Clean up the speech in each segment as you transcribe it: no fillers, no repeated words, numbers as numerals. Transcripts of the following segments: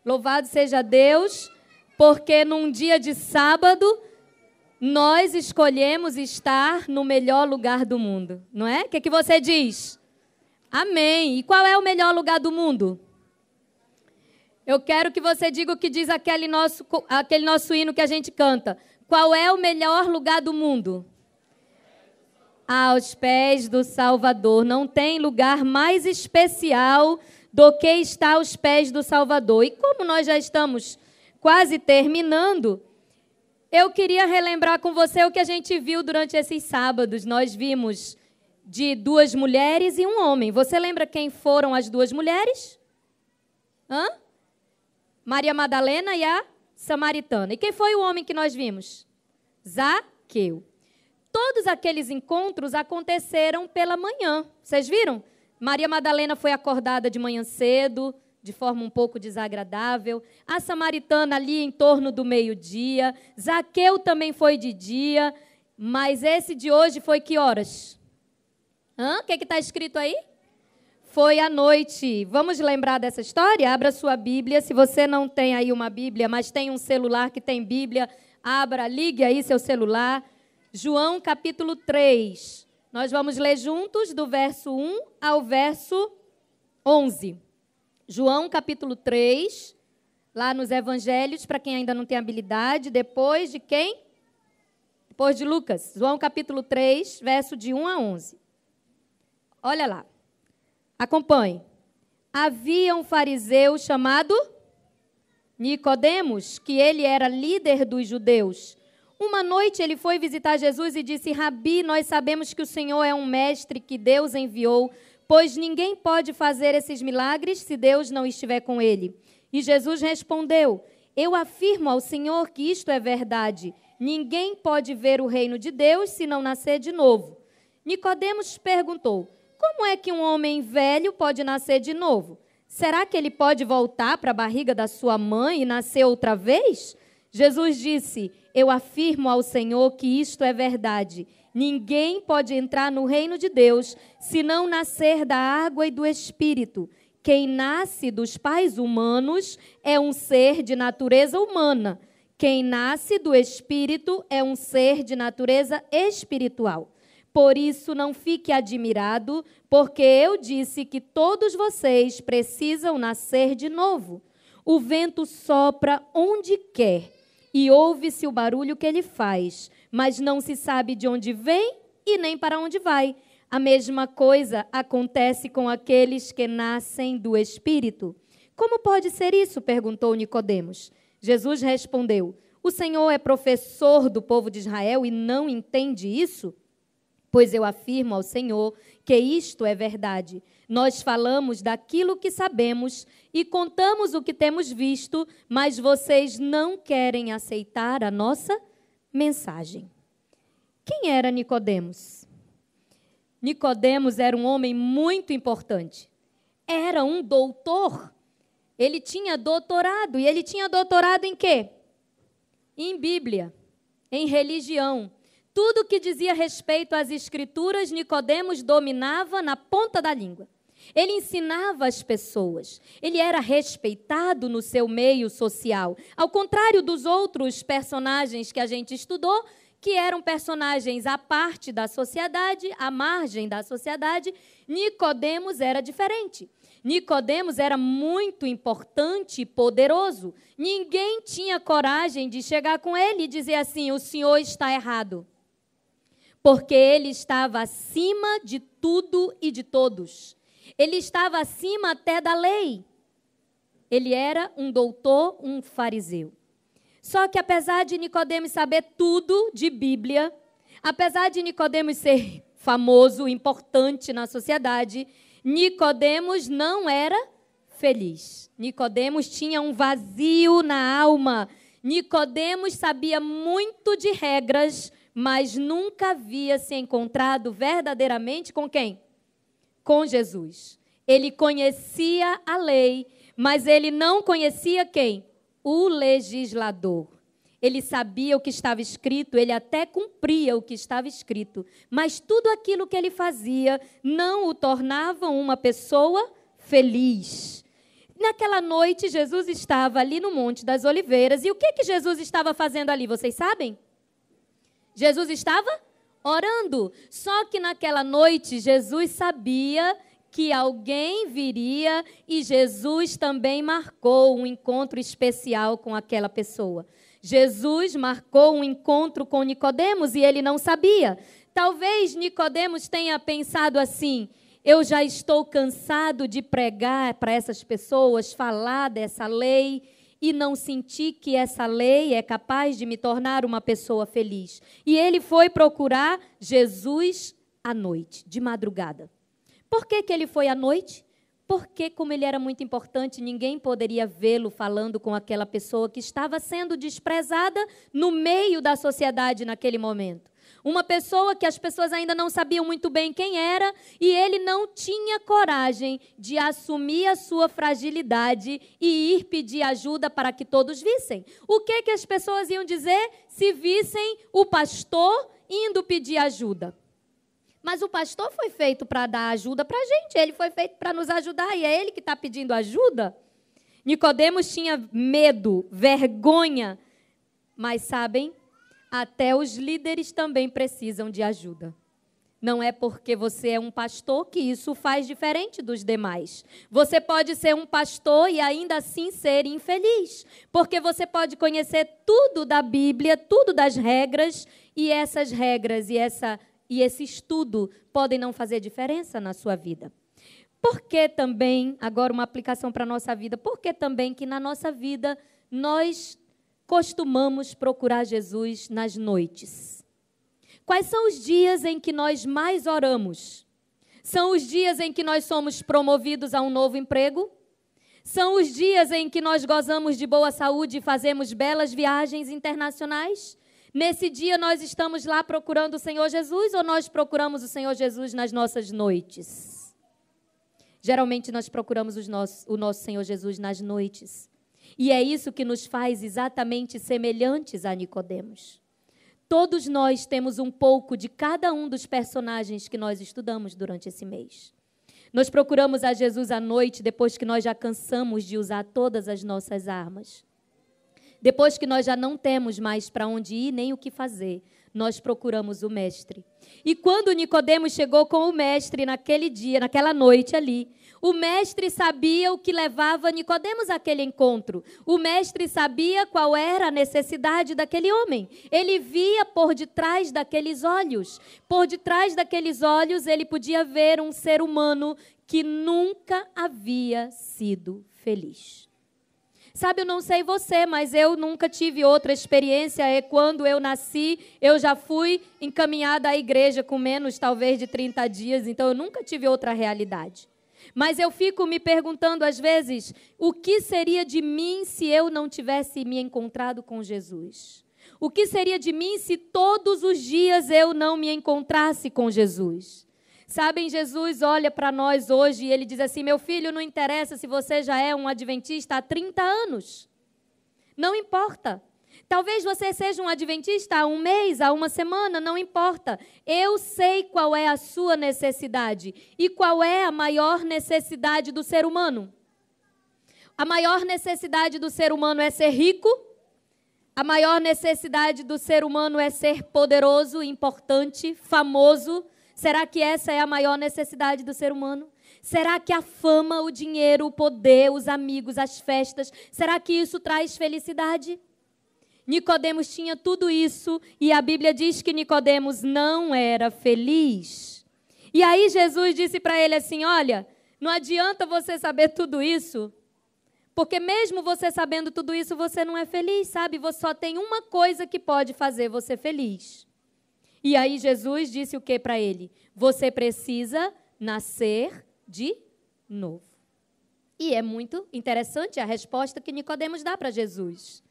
Louvado seja Deus, porque num dia de sábado, nós escolhemos estar no melhor lugar do mundo, não é? O que você diz? Amém. E qual é o melhor lugar do mundo? Eu quero que você diga o que diz aquele nosso hino que a gente canta. Qual é o melhor lugar do mundo? Aos pés do Salvador. Não tem lugar mais especial do que estar aos pés do Salvador. E como nós já estamos quase terminando, eu queria relembrar com você o que a gente viu durante esses sábados. Nós vimos de 2 mulheres e um homem. Você lembra quem foram as 2 mulheres? Maria Madalena e a Samaritana. E quem foi o homem que nós vimos? Zaqueu. Todos aqueles encontros aconteceram pela manhã. Vocês viram? Maria Madalena foi acordada de manhã cedo, de forma um pouco desagradável. A Samaritana ali em torno do meio-dia. Zaqueu também foi de dia. Mas esse de hoje foi que horas? O que está escrito aí? Foi à noite. Vamos lembrar dessa história? Abra sua Bíblia. Se você não tem aí uma Bíblia, mas tem um celular que tem Bíblia, ligue aí seu celular. João capítulo 3. Nós vamos ler juntos do verso 1 ao verso 11. João capítulo 3, lá nos Evangelhos, para quem ainda não tem habilidade, depois de quem? Depois de Lucas. João capítulo 3, verso de 1 a 11. Olha lá. Acompanhe. Havia um fariseu chamado Nicodemos, que ele era líder dos judeus. Uma noite ele foi visitar Jesus e disse: Rabi, nós sabemos que o Senhor é um mestre que Deus enviou, pois ninguém pode fazer esses milagres se Deus não estiver com ele. E Jesus respondeu: eu afirmo ao Senhor que isto é verdade. Ninguém pode ver o reino de Deus se não nascer de novo. Nicodemos perguntou: como é que um homem velho pode nascer de novo? Será que ele pode voltar para a barriga da sua mãe e nascer outra vez? Jesus disse: eu afirmo ao Senhor que isto é verdade. Ninguém pode entrar no reino de Deus se não nascer da água e do Espírito. Quem nasce dos pais humanos é um ser de natureza humana. Quem nasce do Espírito é um ser de natureza espiritual. Por isso, não fique admirado, porque eu disse que todos vocês precisam nascer de novo. O vento sopra onde quer e ouve-se o barulho que ele faz, mas não se sabe de onde vem e nem para onde vai. A mesma coisa acontece com aqueles que nascem do Espírito. Como pode ser isso? Perguntou Nicodemos. Jesus respondeu: o Senhor é professor do povo de Israel e não entende isso? Pois eu afirmo ao Senhor que isto é verdade. Nós falamos daquilo que sabemos e contamos o que temos visto, mas vocês não querem aceitar a nossa mensagem. Quem era Nicodemos? Nicodemos era um homem muito importante. Era um doutor. Ele tinha doutorado. E ele tinha doutorado em quê? Em Bíblia, em religião. Tudo que dizia respeito às Escrituras, Nicodemos dominava na ponta da língua. Ele ensinava as pessoas. Ele era respeitado no seu meio social. Ao contrário dos outros personagens que a gente estudou, que eram personagens à parte da sociedade, à margem da sociedade, Nicodemos era diferente. Nicodemos era muito importante e poderoso. Ninguém tinha coragem de chegar com ele e dizer assim: o senhor está errado. Porque ele estava acima de tudo e de todos. Ele estava acima até da lei. Ele era um doutor, um fariseu. Só que apesar de Nicodemos saber tudo de Bíblia, apesar de Nicodemos ser famoso, importante na sociedade, Nicodemos não era feliz. Nicodemos tinha um vazio na alma. Nicodemos sabia muito de regras, mas nunca havia se encontrado verdadeiramente com quem? Com Jesus. Ele conhecia a lei, mas ele não conhecia quem? O legislador. Ele sabia o que estava escrito, ele até cumpria o que estava escrito, mas tudo aquilo que ele fazia não o tornava uma pessoa feliz. naquela noite, Jesus estava ali no Monte das Oliveiras. E o que Jesus estava fazendo ali? Vocês sabem? Jesus estava orando. Só que naquela noite, Jesus sabia que alguém viria e Jesus também marcou um encontro especial com aquela pessoa. Jesus marcou um encontro com Nicodemos e ele não sabia. Talvez Nicodemos tenha pensado assim: eu já estou cansado de pregar para essas pessoas, falar dessa lei e não sentir que essa lei é capaz de me tornar uma pessoa feliz. E ele foi procurar Jesus à noite, de madrugada. Por que ele foi à noite? Porque, como ele era muito importante, ninguém poderia vê-lo falando com aquela pessoa que estava sendo desprezada no meio da sociedade naquele momento. Uma pessoa que as pessoas ainda não sabiam muito bem quem era, e ele não tinha coragem de assumir a sua fragilidade e ir pedir ajuda para que todos vissem. O que as pessoas iam dizer se vissem o pastor indo pedir ajuda? Mas o pastor foi feito para dar ajuda para a gente, ele foi feito para nos ajudar, e é ele que está pedindo ajuda. Nicodemos tinha medo, vergonha, mas sabem, até os líderes também precisam de ajuda. Não é porque você é um pastor que isso faz diferente dos demais. Você pode ser um pastor e ainda assim ser infeliz, porque você pode conhecer tudo da Bíblia, tudo das regras, e essas regras e esse estudo podem não fazer diferença na sua vida. Por que também, agora uma aplicação para a nossa vida, por que também que na nossa vida nós costumamos procurar Jesus nas noites? Quais são os dias em que nós mais oramos? São os dias em que nós somos promovidos a um novo emprego? São os dias em que nós gozamos de boa saúde e fazemos belas viagens internacionais? Nesse dia nós estamos lá procurando o Senhor Jesus ou nós procuramos o Senhor Jesus nas nossas noites? Geralmente nós procuramos o nosso Senhor Jesus nas noites. E é isso que nos faz exatamente semelhantes a Nicodemos. Todos nós temos um pouco de cada um dos personagens que nós estudamos durante esse mês. Nós procuramos a Jesus à noite depois que nós já cansamos de usar todas as nossas armas. Depois que nós já não temos mais para onde ir nem o que fazer, nós procuramos o Mestre. E quando Nicodemos chegou com o Mestre naquele dia, naquela noite ali, o Mestre sabia o que levava Nicodemos àquele encontro. O Mestre sabia qual era a necessidade daquele homem. Ele via por detrás daqueles olhos. Por detrás daqueles olhos, ele podia ver um ser humano que nunca havia sido feliz. Sabe, eu não sei você, mas eu nunca tive outra experiência. Quando eu nasci, eu já fui encaminhada à igreja com menos, talvez, de 30 dias. Então, eu nunca tive outra realidade. Mas eu fico me perguntando, às vezes, o que seria de mim se eu não tivesse me encontrado com Jesus? O que seria de mim se todos os dias eu não me encontrasse com Jesus? Sabem, Jesus olha para nós hoje e ele diz assim: meu filho, não interessa se você já é um adventista há 30 anos. Não importa. Talvez você seja um adventista há um mês, há uma semana, não importa. Eu sei qual é a sua necessidade. E qual é a maior necessidade do ser humano? A maior necessidade do ser humano é ser rico. A maior necessidade do ser humano é ser poderoso, importante, famoso. Será que essa é a maior necessidade do ser humano? Será que a fama, o dinheiro, o poder, os amigos, as festas, será que isso traz felicidade? Nicodemos tinha tudo isso e a Bíblia diz que Nicodemos não era feliz. E aí Jesus disse para ele assim: olha, não adianta você saber tudo isso, porque mesmo você sabendo tudo isso, você não é feliz, sabe? Você só tem uma coisa que pode fazer você feliz. E aí Jesus disse o que para ele? Você precisa nascer de novo. E é muito interessante a resposta que Nicodemos dá para Jesus.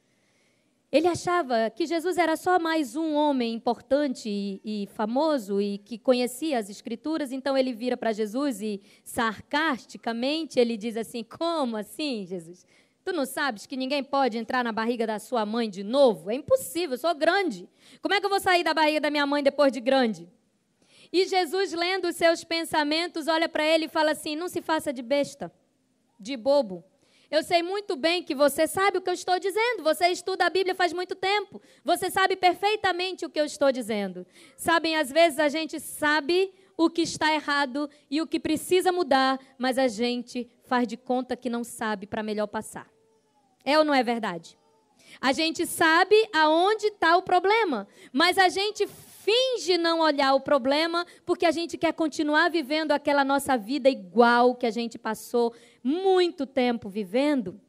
Ele achava que Jesus era só mais um homem importante e famoso e que conhecia as Escrituras, então ele vira para Jesus e, sarcasticamente, ele diz assim: como assim, Jesus? Tu não sabes que ninguém pode entrar na barriga da sua mãe de novo? É impossível, eu sou grande. Como é que eu vou sair da barriga da minha mãe depois de grande? E Jesus, lendo os seus pensamentos, olha para ele e fala assim: não se faça de besta, de bobo. Eu sei muito bem que você sabe o que eu estou dizendo. Você estuda a Bíblia faz muito tempo. Você sabe perfeitamente o que eu estou dizendo. Sabem, às vezes a gente sabe o que está errado e o que precisa mudar, mas a gente faz de conta que não sabe para melhor passar. É ou não é verdade? A gente sabe aonde está o problema, mas a gente finge não olhar o problema porque a gente quer continuar vivendo aquela nossa vida igual que a gente passou muito tempo vivendo.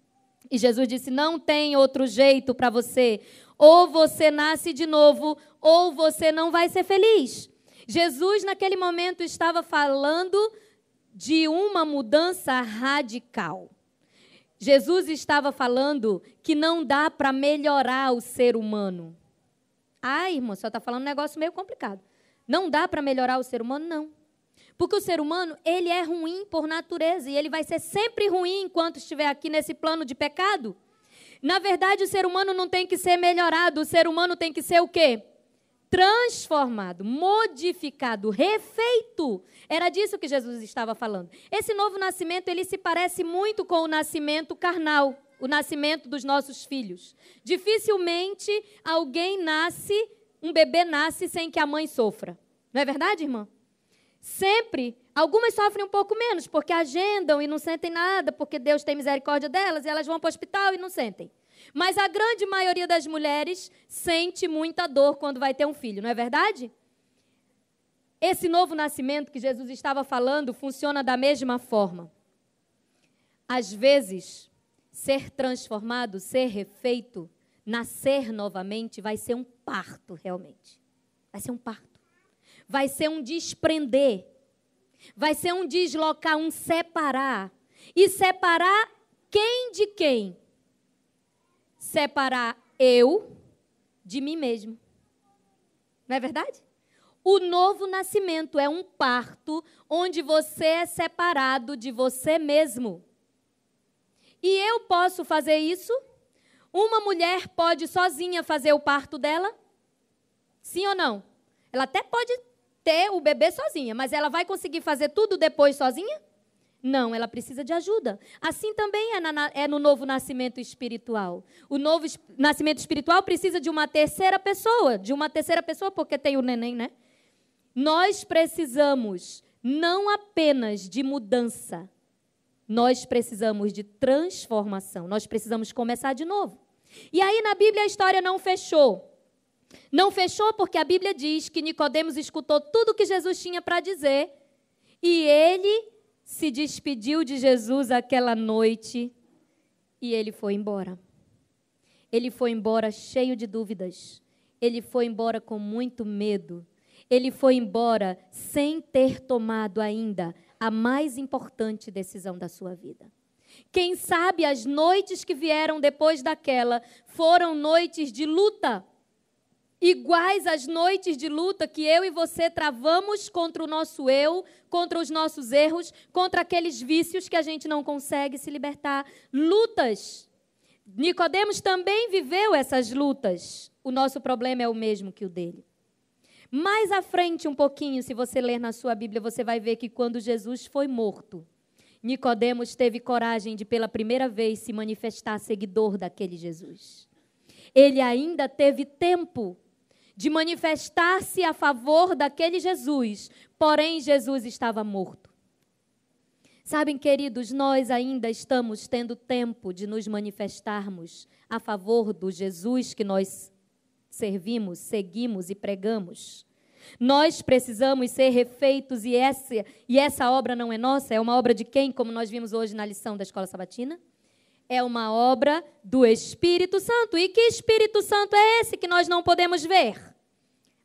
E Jesus disse, não tem outro jeito para você. Ou você nasce de novo, ou você não vai ser feliz. Jesus, naquele momento, estava falando de uma mudança radical. Jesus estava falando que não dá para melhorar o ser humano. Ah, irmão, só está falando um negócio meio complicado. Não dá para melhorar o ser humano? Não. Porque o ser humano, ele é ruim por natureza, e ele vai ser sempre ruim enquanto estiver aqui nesse plano de pecado. Na verdade, o ser humano não tem que ser melhorado, o ser humano tem que ser o quê? Transformado, modificado, refeito. Era disso que Jesus estava falando. Esse novo nascimento, ele se parece muito com o nascimento carnal, o nascimento dos nossos filhos. Dificilmente alguém nasce, um bebê nasce sem que a mãe sofra. Não é verdade, irmã? Sempre, algumas sofrem um pouco menos, porque agendam e não sentem nada, porque Deus tem misericórdia delas, e elas vão para o hospital e não sentem. Mas a grande maioria das mulheres sente muita dor quando vai ter um filho, não é verdade? Esse novo nascimento que Jesus estava falando funciona da mesma forma. Às vezes, ser transformado, ser refeito, nascer novamente, vai ser um parto realmente. Vai ser um parto. Vai ser um desprender. Vai ser um deslocar, um separar. E separar quem de quem? Separar eu de mim mesmo. Não é verdade? O novo nascimento é um parto onde você é separado de você mesmo. E eu posso fazer isso? Uma mulher pode sozinha fazer o parto dela? Sim ou não? Ela até pode ter o bebê sozinha, mas ela vai conseguir fazer tudo depois sozinha? Não, ela precisa de ajuda. Assim também é no novo nascimento espiritual. O novo nascimento espiritual precisa de uma terceira pessoa, porque tem o neném, né? Nós precisamos não apenas de mudança, nós precisamos de transformação, nós precisamos começar de novo. E aí na Bíblia a história não fechou. Não fechou porque a Bíblia diz que Nicodemos escutou tudo que Jesus tinha para dizer e ele se despediu de Jesus aquela noite e ele foi embora. Ele foi embora cheio de dúvidas. Ele foi embora com muito medo. Ele foi embora sem ter tomado ainda a mais importante decisão da sua vida. Quem sabe as noites que vieram depois daquela foram noites de luta, iguais às noites de luta que eu e você travamos contra o nosso eu, contra os nossos erros, contra aqueles vícios que a gente não consegue se libertar. Lutas. Nicodemos também viveu essas lutas. O nosso problema é o mesmo que o dele. Mais à frente um pouquinho, se você ler na sua Bíblia, você vai ver que quando Jesus foi morto, Nicodemos teve coragem de pela primeira vez se manifestar seguidor daquele Jesus. Ele ainda teve tempo de manifestar-se a favor daquele Jesus, porém Jesus estava morto. Sabem, queridos, nós ainda estamos tendo tempo de nos manifestarmos a favor do Jesus que nós servimos, seguimos e pregamos. Nós precisamos ser refeitos e essa obra não é nossa, é uma obra de quem, como nós vimos hoje na lição da Escola Sabatina? É uma obra do Espírito Santo. E que Espírito Santo é esse que nós não podemos ver?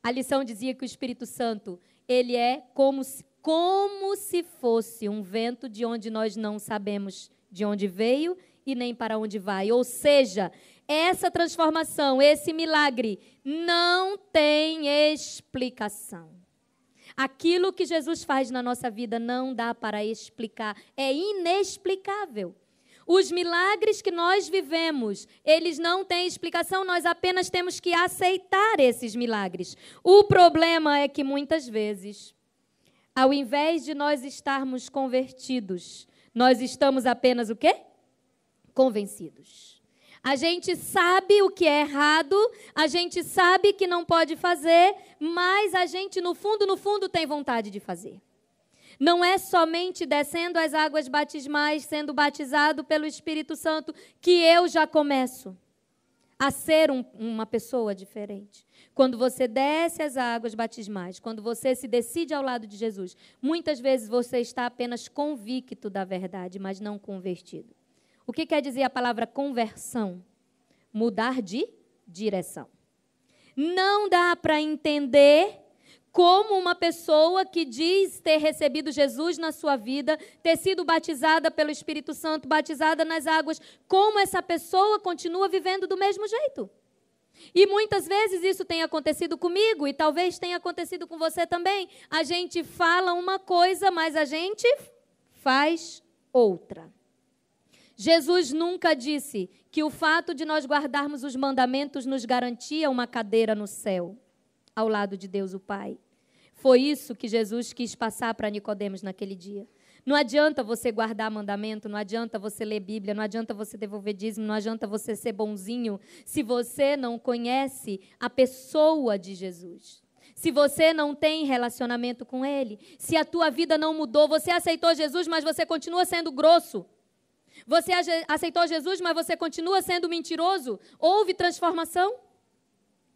A lição dizia que o Espírito Santo, ele é como se fosse um vento de onde nós não sabemos de onde veio e nem para onde vai. Ou seja, essa transformação, esse milagre, não tem explicação. Aquilo que Jesus faz na nossa vida não dá para explicar, é inexplicável. Os milagres que nós vivemos, eles não têm explicação, nós apenas temos que aceitar esses milagres. O problema é que muitas vezes, ao invés de nós estarmos convertidos, nós estamos apenas o quê? convencidos. A gente sabe o que é errado, a gente sabe que não pode fazer, mas a gente, no fundo, tem vontade de fazer. Não é somente descendo as águas batismais, sendo batizado pelo Espírito Santo, que eu já começo a ser uma pessoa diferente. Quando você desce as águas batismais, quando você se decide ao lado de Jesus, muitas vezes você está apenas convicto da verdade, mas não convertido. O que quer dizer a palavra conversão? Mudar de direção. Não dá para entender como uma pessoa que diz ter recebido Jesus na sua vida, ter sido batizada pelo Espírito Santo, batizada nas águas, como essa pessoa continua vivendo do mesmo jeito. E muitas vezes isso tem acontecido comigo e talvez tenha acontecido com você também. A gente fala uma coisa, mas a gente faz outra. Jesus nunca disse que o fato de nós guardarmos os mandamentos nos garantia uma cadeira no céu, ao lado de Deus o Pai. Foi isso que Jesus quis passar para Nicodemos naquele dia. Não adianta você guardar mandamento, não adianta você ler Bíblia, não adianta você devolver dízimo, não adianta você ser bonzinho, se você não conhece a pessoa de Jesus. Se você não tem relacionamento com Ele, se a tua vida não mudou, você aceitou Jesus, mas você continua sendo grosso. Você aceitou Jesus, mas você continua sendo mentiroso. Houve transformação?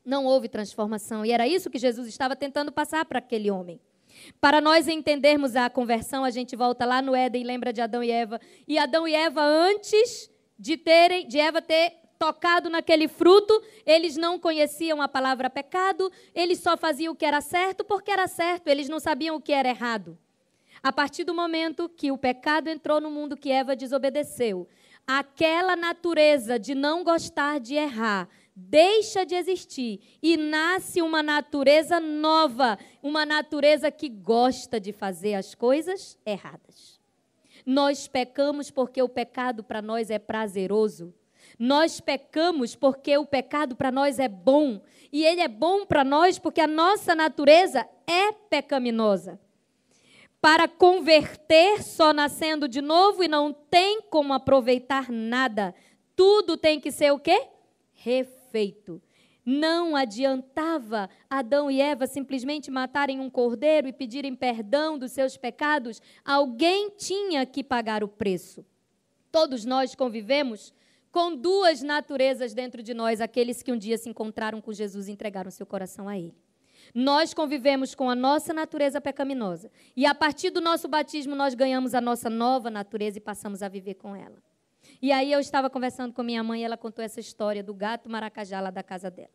Não houve transformação. E era isso que Jesus estava tentando passar para aquele homem. Para nós entendermos a conversão, a gente volta lá no Éden e lembra de Adão e Eva. E Adão e Eva, antes de Eva ter tocado naquele fruto, eles não conheciam a palavra pecado, eles só faziam o que era certo porque era certo, eles não sabiam o que era errado. A partir do momento que o pecado entrou no mundo, que Eva desobedeceu, aquela natureza de não gostar de errar deixa de existir e nasce uma natureza nova, uma natureza que gosta de fazer as coisas erradas. Nós pecamos porque o pecado para nós é prazeroso. Nós pecamos porque o pecado para nós é bom. E ele é bom para nós porque a nossa natureza é pecaminosa. Para converter, só nascendo de novo e não tem como aproveitar nada. Tudo tem que ser o quê? Refeito. Não adiantava Adão e Eva simplesmente matarem um cordeiro e pedirem perdão dos seus pecados. Alguém tinha que pagar o preço. Todos nós convivemos com duas naturezas dentro de nós, aqueles que um dia se encontraram com Jesus e entregaram seu coração a Ele. Nós convivemos com a nossa natureza pecaminosa. E a partir do nosso batismo, nós ganhamos a nossa nova natureza e passamos a viver com ela. E aí eu estava conversando com minha mãe e ela contou essa história do gato maracajá lá da casa dela.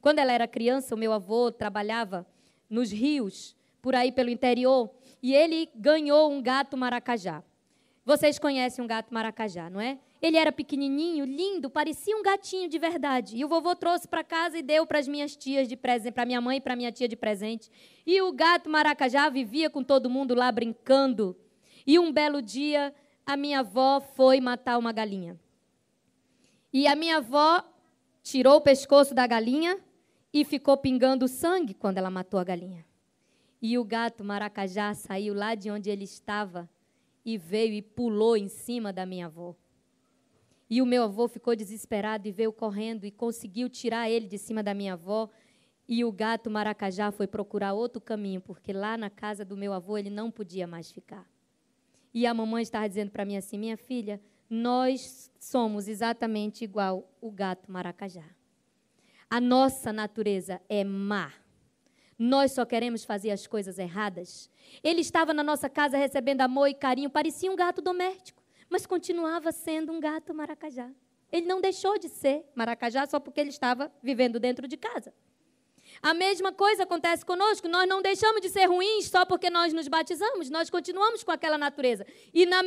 Quando ela era criança, o meu avô trabalhava nos rios, por aí pelo interior, e ele ganhou um gato maracajá. Vocês conhecem um gato maracajá, não é? Ele era pequenininho, lindo, parecia um gatinho de verdade. E o vovô trouxe para casa e deu para as minhas tias de presente, para minha mãe e para minha tia de presente. E o gato maracajá vivia com todo mundo lá brincando. E um belo dia, a minha avó foi matar uma galinha. E a minha avó tirou o pescoço da galinha e ficou pingando sangue quando ela matou a galinha. E o gato maracajá saiu lá de onde ele estava e veio e pulou em cima da minha avó. E o meu avô ficou desesperado e veio correndo e conseguiu tirar ele de cima da minha avó. E o gato maracajá foi procurar outro caminho, porque lá na casa do meu avô ele não podia mais ficar. E a mamãe estava dizendo para mim assim, minha filha, nós somos exatamente igual o gato maracajá. A nossa natureza é má. Nós só queremos fazer as coisas erradas. Ele estava na nossa casa recebendo amor e carinho, parecia um gato doméstico, mas continuava sendo um gato maracajá. Ele não deixou de ser maracajá só porque ele estava vivendo dentro de casa. A mesma coisa acontece conosco, nós não deixamos de ser ruins só porque nós nos batizamos, nós continuamos com aquela natureza. E na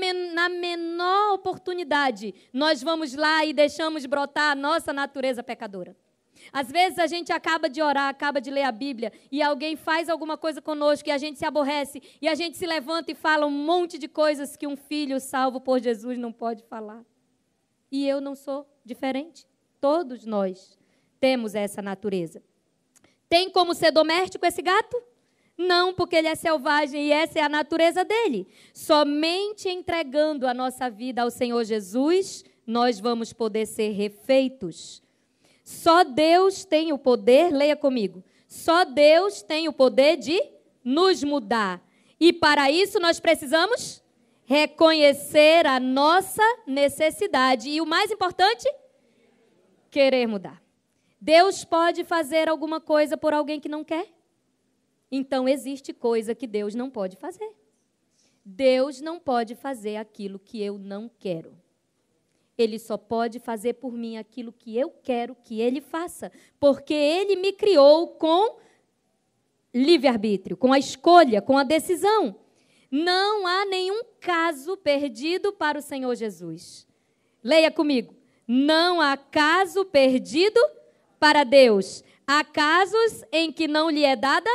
menor oportunidade, nós vamos lá e deixamos brotar a nossa natureza pecadora. Às vezes a gente acaba de orar, acaba de ler a Bíblia, e alguém faz alguma coisa conosco e a gente se aborrece, e a gente se levanta e fala um monte de coisas que um filho salvo por Jesus não pode falar. E eu não sou diferente. Todos nós temos essa natureza. Tem como ser doméstico esse gato? Não, porque ele é selvagem e essa é a natureza dele. Somente entregando a nossa vida ao Senhor Jesus, nós vamos poder ser refeitos. Só Deus tem o poder, leia comigo, só Deus tem o poder de nos mudar. E para isso nós precisamos reconhecer a nossa necessidade. E o mais importante, querer mudar. Deus pode fazer alguma coisa por alguém que não quer? Então existe coisa que Deus não pode fazer. Deus não pode fazer aquilo que eu não quero. Ele só pode fazer por mim aquilo que eu quero que Ele faça, porque Ele me criou com livre-arbítrio, com a escolha, com a decisão. Não há nenhum caso perdido para o Senhor Jesus. Leia comigo. Não há caso perdido para Deus. Há casos em que não lhe é dada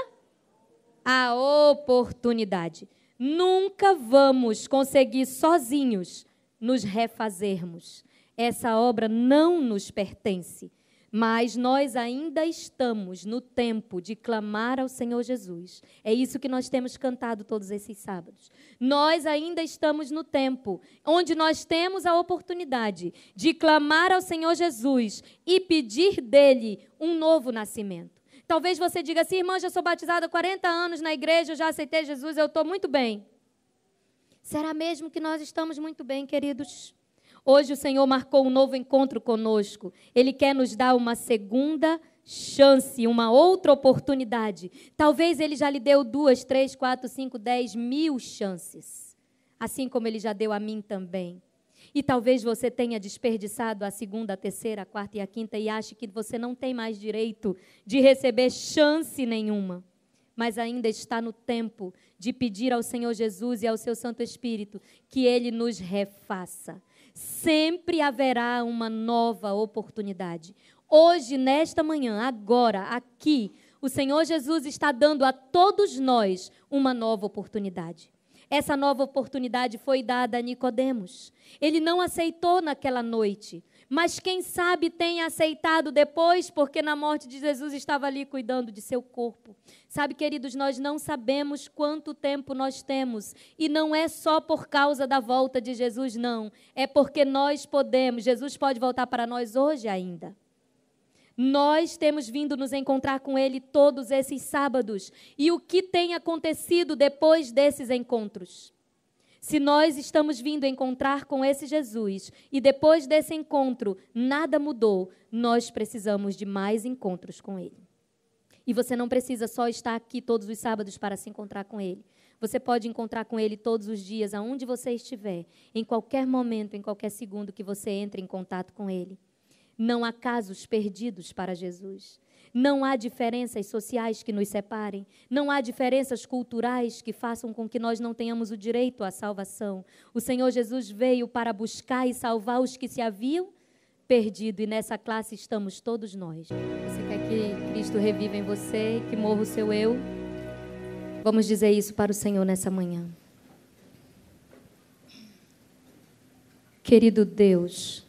a oportunidade. Nunca vamos conseguir sozinhos nos refazermos. Essa obra não nos pertence, mas nós ainda estamos no tempo de clamar ao Senhor Jesus. É isso que nós temos cantado todos esses sábados. Nós ainda estamos no tempo onde nós temos a oportunidade de clamar ao Senhor Jesus e pedir dele um novo nascimento. Talvez você diga assim, irmã, já sou batizada há 40 anos na igreja, eu já aceitei Jesus, eu estou muito bem. Será mesmo que nós estamos muito bem, queridos? Hoje o Senhor marcou um novo encontro conosco. Ele quer nos dar uma segunda chance, uma outra oportunidade. Talvez Ele já lhe deu 2, 3, 4, 5, 10 mil chances. Assim como Ele já deu a mim também. E talvez você tenha desperdiçado a segunda, a terceira, a quarta e a quinta e ache que você não tem mais direito de receber chance nenhuma. Mas ainda está no tempo de pedir ao Senhor Jesus e ao seu Santo Espírito que Ele nos refaça. Sempre haverá uma nova oportunidade. Hoje, nesta manhã, agora, aqui, o Senhor Jesus está dando a todos nós uma nova oportunidade. Essa nova oportunidade foi dada a Nicodemos. Ele não aceitou naquela noite, mas quem sabe tenha aceitado depois, porque na morte de Jesus estava ali cuidando de seu corpo. Sabe, queridos, nós não sabemos quanto tempo nós temos, e não é só por causa da volta de Jesus, não. É porque nós podemos, Jesus pode voltar para nós hoje ainda. Nós temos vindo nos encontrar com Ele todos esses sábados. E o que tem acontecido depois desses encontros? Se nós estamos vindo encontrar com esse Jesus e depois desse encontro nada mudou, nós precisamos de mais encontros com Ele. E você não precisa só estar aqui todos os sábados para se encontrar com Ele. Você pode encontrar com Ele todos os dias, aonde você estiver, em qualquer momento, em qualquer segundo que você entre em contato com Ele. Não há casos perdidos para Jesus. Não há diferenças sociais que nos separem. Não há diferenças culturais que façam com que nós não tenhamos o direito à salvação. O Senhor Jesus veio para buscar e salvar os que se haviam perdido. E nessa classe estamos todos nós. Você quer que Cristo reviva em você, que morra o seu eu? Vamos dizer isso para o Senhor nessa manhã. Querido Deus,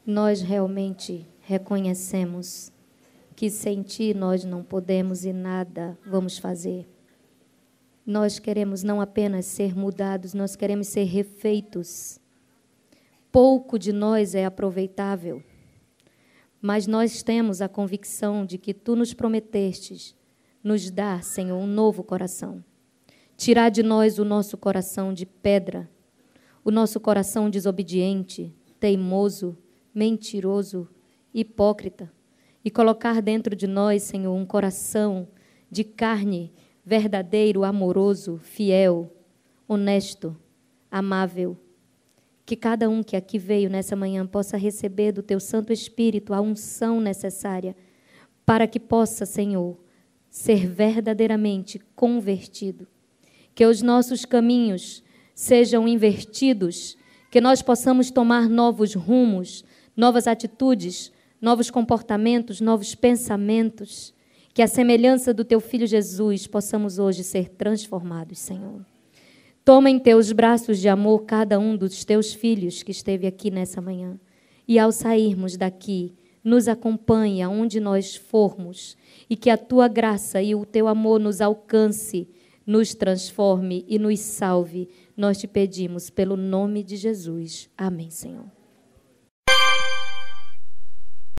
nós realmente reconhecemos que sem Ti nós não podemos e nada vamos fazer. Nós queremos não apenas ser mudados, nós queremos ser refeitos. Pouco de nós é aproveitável, mas nós temos a convicção de que Tu nos prometestes nos dar, Senhor, um novo coração. Tirar de nós o nosso coração de pedra, o nosso coração desobediente, teimoso, mentiroso, hipócrita, e colocar dentro de nós, Senhor, um coração de carne, verdadeiro, amoroso, fiel, honesto, amável. Que cada um que aqui veio nessa manhã possa receber do Teu Santo Espírito a unção necessária para que possa, Senhor, ser verdadeiramente convertido. Que os nossos caminhos sejam invertidos, que nós possamos tomar novos rumos, novas atitudes, novos comportamentos, novos pensamentos, que a semelhança do Teu Filho Jesus possamos hoje ser transformados, Senhor. Toma em Teus braços de amor cada um dos Teus filhos que esteve aqui nessa manhã. E ao sairmos daqui, nos acompanhe aonde nós formos e que a Tua graça e o Teu amor nos alcance, nos transforme e nos salve. Nós Te pedimos pelo nome de Jesus. Amém, Senhor.